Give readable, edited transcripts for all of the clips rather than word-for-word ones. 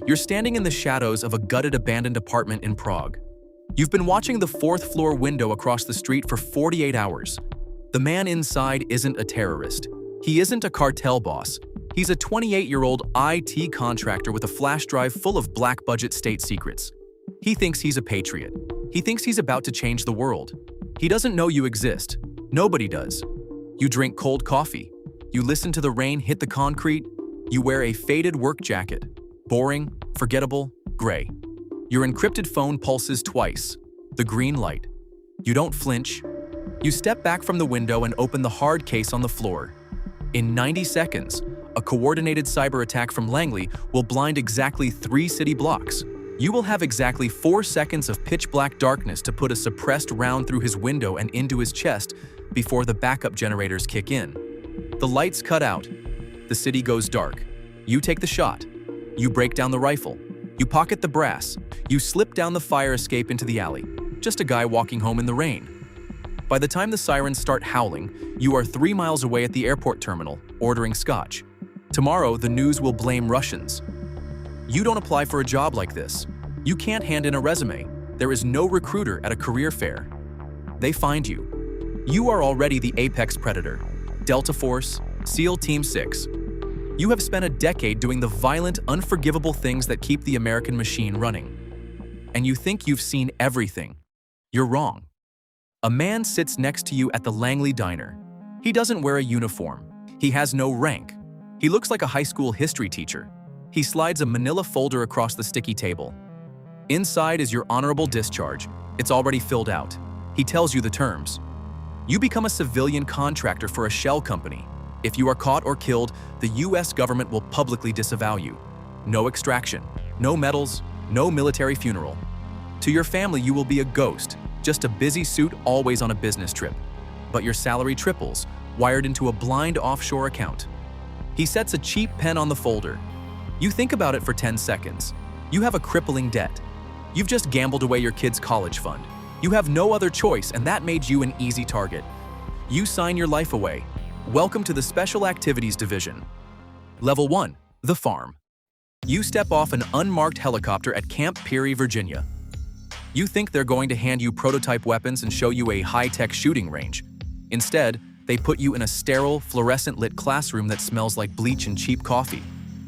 You're standing in the shadows of a gutted abandoned apartment in Prague. You've been watching the fourth-floor window across the street for 48 hours. The man inside isn't a terrorist. He isn't a cartel boss. He's a 28-year-old IT contractor with a flash drive full of black-budget state secrets. He thinks he's a patriot. He thinks he's about to change the world. He doesn't know you exist. Nobody does. You drink cold coffee. You listen to the rain hit the concrete. You wear a faded work jacket. Boring, forgettable, gray. Your encrypted phone pulses twice. The green light. You don't flinch. You step back from the window and open the hard case on the floor. In 90 seconds, a coordinated cyber attack from Langley will blind exactly 3 city blocks. You will have exactly 4 seconds of pitch-black darkness to put a suppressed round through his window and into his chest before the backup generators kick in. The lights cut out. The city goes dark. You take the shot. You break down the rifle. You pocket the brass. You slip down the fire escape into the alley. Just a guy walking home in the rain. By the time the sirens start howling, you are 3 miles away at the airport terminal, ordering scotch. Tomorrow, the news will blame Russians. You don't apply for a job like this. You can't hand in a resume. There is no recruiter at a career fair. They find you. You are already the apex predator. Delta Force, SEAL Team 6. You have spent a decade doing the violent, unforgivable things that keep the American machine running. And you think you've seen everything. You're wrong. A man sits next to you at the Langley Diner. He doesn't wear a uniform. He has no rank. He looks like a high school history teacher. He slides a manila folder across the sticky table. Inside is your honorable discharge. It's already filled out. He tells you the terms. You become a civilian contractor for a shell company. If you are caught or killed, the US government will publicly disavow you. No extraction, no medals, no military funeral. To your family, you will be a ghost, just a busy suit always on a business trip. But your salary triples, wired into a blind offshore account. He sets a cheap pen on the folder. You think about it for 10 seconds. You have a crippling debt. You've just gambled away your kid's college fund. You have no other choice, and that made you an easy target. You sign your life away. Welcome to the Special Activities Division. Level 1, the farm. You step off an unmarked helicopter at Camp Peary, Virginia. You think they're going to hand you prototype weapons and show you a high-tech shooting range. Instead, they put you in a sterile, fluorescent-lit classroom that smells like bleach and cheap coffee.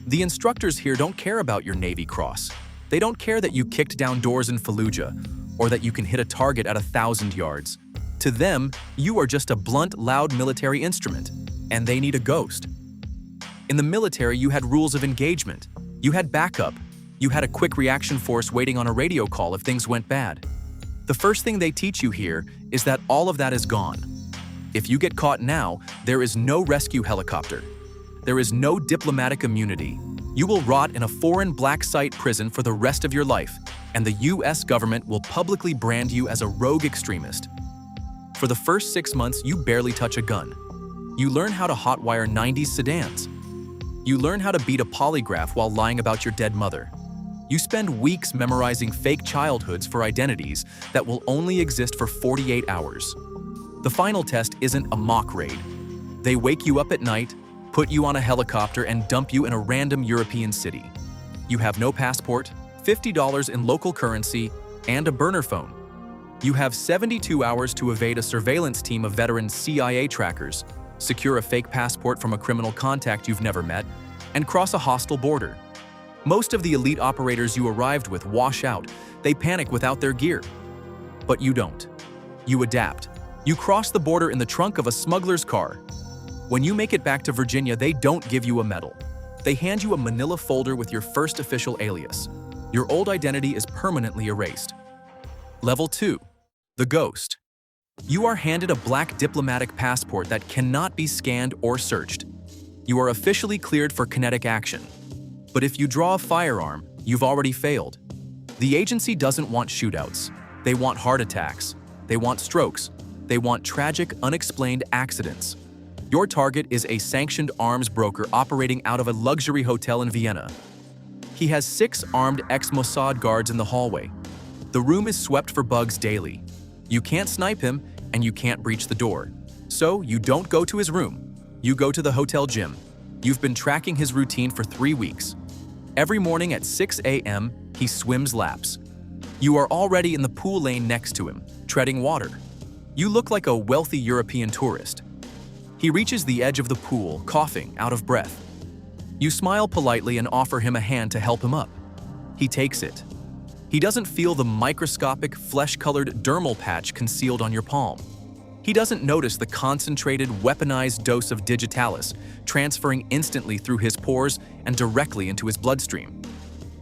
The instructors here don't care about your Navy Cross. They don't care that you kicked down doors in Fallujah, or that you can hit a target at 1,000 yards. To them, you are just a blunt, loud military instrument, and they need a ghost. In the military, you had rules of engagement. You had backup. You had a quick reaction force waiting on a radio call if things went bad. The first thing they teach you here is that all of that is gone. If you get caught now, there is no rescue helicopter. There is no diplomatic immunity. You will rot in a foreign black site prison for the rest of your life, and the US government will publicly brand you as a rogue extremist. For the first 6 months, you barely touch a gun. You learn how to hotwire 90s sedans. You learn how to beat a polygraph while lying about your dead mother. You spend weeks memorizing fake childhoods for identities that will only exist for 48 hours. The final test isn't a mock raid. They wake you up at night, put you on a helicopter, and dump you in a random European city. You have no passport, $50 in local currency, and a burner phone. You have 72 hours to evade a surveillance team of veteran CIA trackers, secure a fake passport from a criminal contact you've never met, and cross a hostile border. Most of the elite operators you arrived with wash out. They panic without their gear. But you don't. You adapt. You cross the border in the trunk of a smuggler's car. When you make it back to Virginia, they don't give you a medal. They hand you a manila folder with your first official alias. Your old identity is permanently erased. Level 2, the ghost. You are handed a black diplomatic passport that cannot be scanned or searched. You are officially cleared for kinetic action. But if you draw a firearm, you've already failed. The agency doesn't want shootouts. They want heart attacks. They want strokes. They want tragic, unexplained accidents. Your target is a sanctioned arms broker operating out of a luxury hotel in Vienna. He has 6 armed ex-Mossad guards in the hallway. The room is swept for bugs daily. You can't snipe him, and you can't breach the door. So you don't go to his room. You go to the hotel gym. You've been tracking his routine for 3 weeks. Every morning at 6 a.m., he swims laps. You are already in the pool lane next to him, treading water. You look like a wealthy European tourist. He reaches the edge of the pool, coughing, out of breath. You smile politely and offer him a hand to help him up. He takes it. He doesn't feel the microscopic, flesh-colored dermal patch concealed on your palm. He doesn't notice the concentrated, weaponized dose of digitalis transferring instantly through his pores and directly into his bloodstream.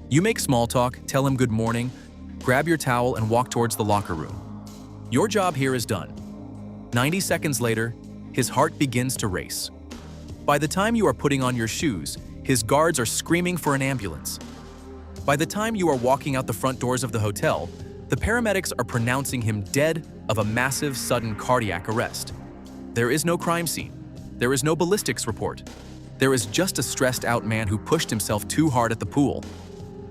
You make small talk, tell him good morning, grab your towel and walk towards the locker room. Your job here is done. 90 seconds later, his heart begins to race. By the time you are putting on your shoes, his guards are screaming for an ambulance. By the time you are walking out the front doors of the hotel, the paramedics are pronouncing him dead of a massive, sudden cardiac arrest. There is no crime scene. There is no ballistics report. There is just a stressed-out man who pushed himself too hard at the pool.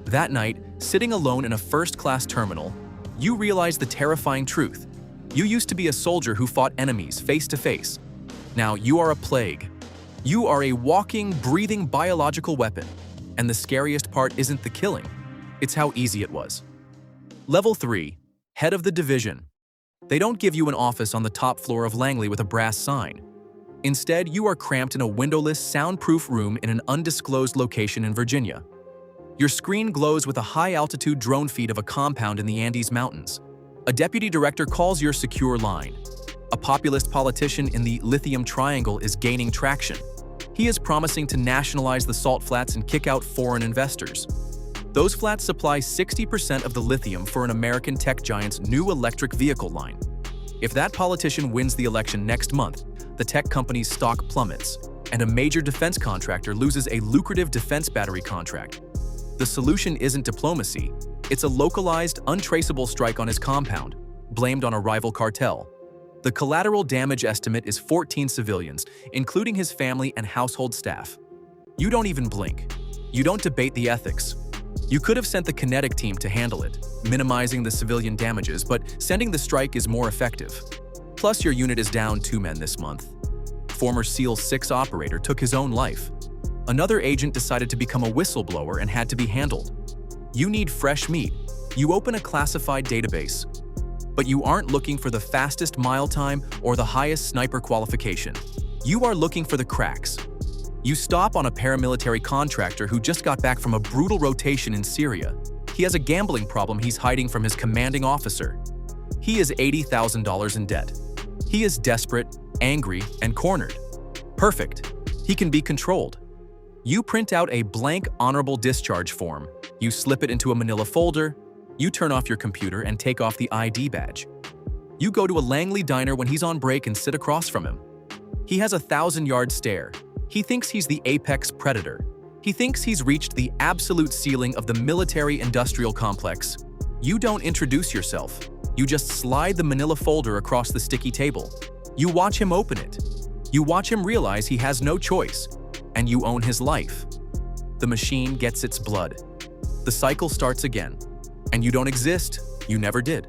That night, sitting alone in a first-class terminal, you realize the terrifying truth. You used to be a soldier who fought enemies face to face. Now you are a plague. You are a walking, breathing biological weapon. And the scariest part isn't the killing, it's how easy it was. Level 3, Head of the Division. They don't give you an office on the top floor of Langley with a brass sign. Instead, you are cramped in a windowless, soundproof room in an undisclosed location in Virginia. Your screen glows with a high-altitude drone feed of a compound in the Andes Mountains. A deputy director calls your secure line. A populist politician in the Lithium Triangle is gaining traction. He is promising to nationalize the salt flats and kick out foreign investors. Those flats supply 60% of the lithium for an American tech giant's new electric vehicle line. If that politician wins the election next month, the tech company's stock plummets, and a major defense contractor loses a lucrative defense battery contract. The solution isn't diplomacy, it's a localized, untraceable strike on his compound, blamed on a rival cartel. The collateral damage estimate is 14 civilians, including his family and household staff. You don't even blink. You don't debate the ethics. You could have sent the kinetic team to handle it, minimizing the civilian damages, but sending the strike is more effective. Plus, your unit is down 2 men this month. Former SEAL 6 operator took his own life. Another agent decided to become a whistleblower and had to be handled. You need fresh meat. You open a classified database. But you aren't looking for the fastest mile time or the highest sniper qualification. You are looking for the cracks. You stop on a paramilitary contractor who just got back from a brutal rotation in Syria. He has a gambling problem he's hiding from his commanding officer. He is $80,000 in debt. He is desperate, angry, and cornered. Perfect. He can be controlled. You print out a blank honorable discharge form. You slip it into a manila folder. You turn off your computer and take off the ID badge. You go to a Langley diner when he's on break and sit across from him. He has a 1,000-yard stare. He thinks he's the apex predator. He thinks he's reached the absolute ceiling of the military-industrial complex. You don't introduce yourself. You just slide the manila folder across the sticky table. You watch him open it. You watch him realize he has no choice, and you own his life. The machine gets its blood. The cycle starts again. And you don't exist. You never did.